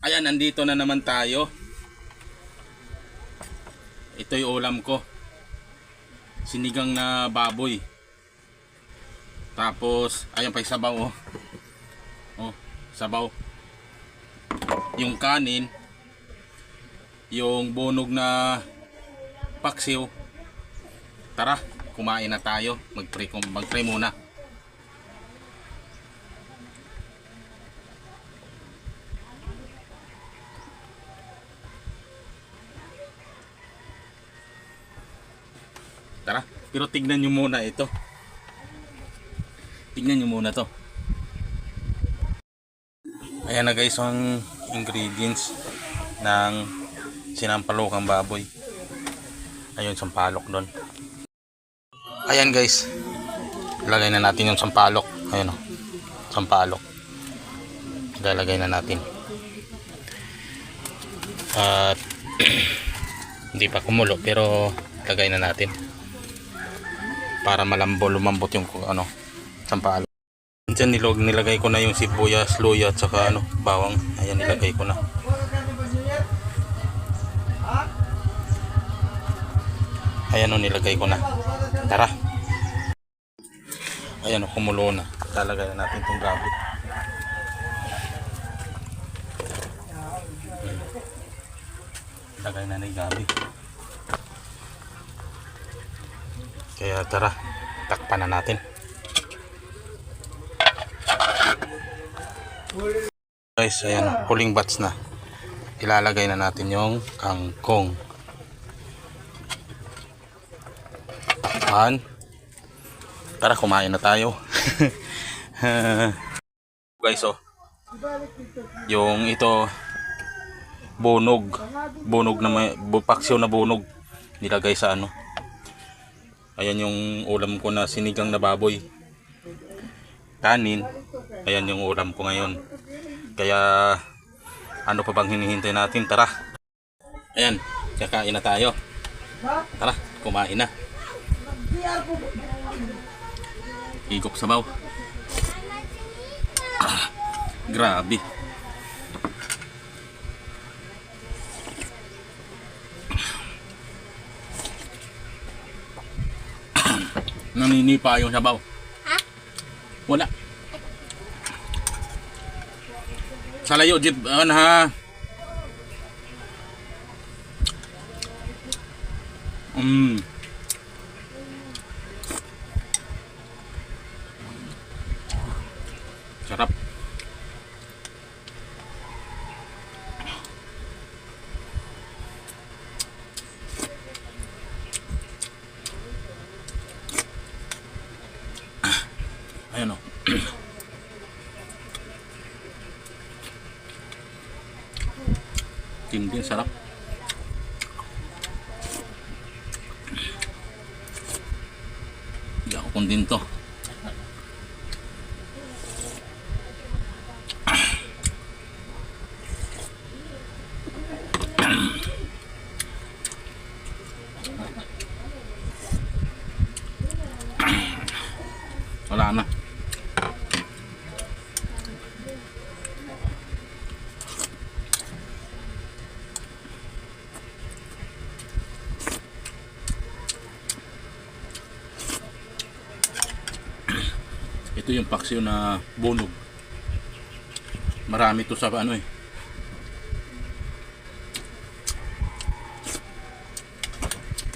Ayan, nandito na naman tayo. Ito yung ulam ko. Sinigang na baboy. Tapos, ayan pa yung sabaw oh. Oh, sabaw. Yung kanin, yung bunog na paksiw. Tara, kumain na tayo. Mag-pray muna. Tara, pero tignan nyo muna ito. Tignan nyo muna to. Ayan na guys ang ingredients ng sinampalukang baboy. Ayun, sampalok doon. Ayan guys, lagay na natin yung sampalok. Ayun o, sampalok. Lalagay na natin. At hindi pa kumulo pero lagay na natin para lumambot yung sampalok. Diyan nilagay ko na yung sibuyas, luya at saka bawang. Ayan, nilagay ko na. Ayan o, nilagay ko na. Tara. Ayan o, kumulo na. Lalagay na natin itong gabi. Lagay na yung gabi. Kaya tara, takpan na natin. Guys, ayan, huling batch na. Ilalagay na natin yung kangkong. Takpan. Tara, kumain na tayo. Guys, oh. Yung ito bunog na may paksiw na bunog nilagay sa ayan yung ulam ko na sinigang na baboy. Kanin. Ayan yung ulam ko ngayon. Kaya ano pa bang hinihintay natin? Tara. Ayan, kakain na tayo. Tara, kumain na. Higop sabaw. Grabe. Naninipa yung sabaw. Ha? Wala. Salayo jeep ha. Sarap. Ayan o. Tindin, sarap. Hindi ako kundin to. Wala na. Ito yung paksiw na bunog. Marami to sa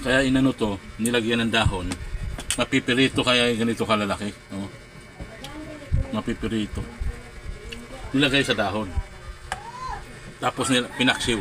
Kaya inano to, nilagyan ng dahon. Mapipirito kaya ganito kalalaki. Oh. Mapipirito. Nilagay sa dahon. Tapos pinaksiw.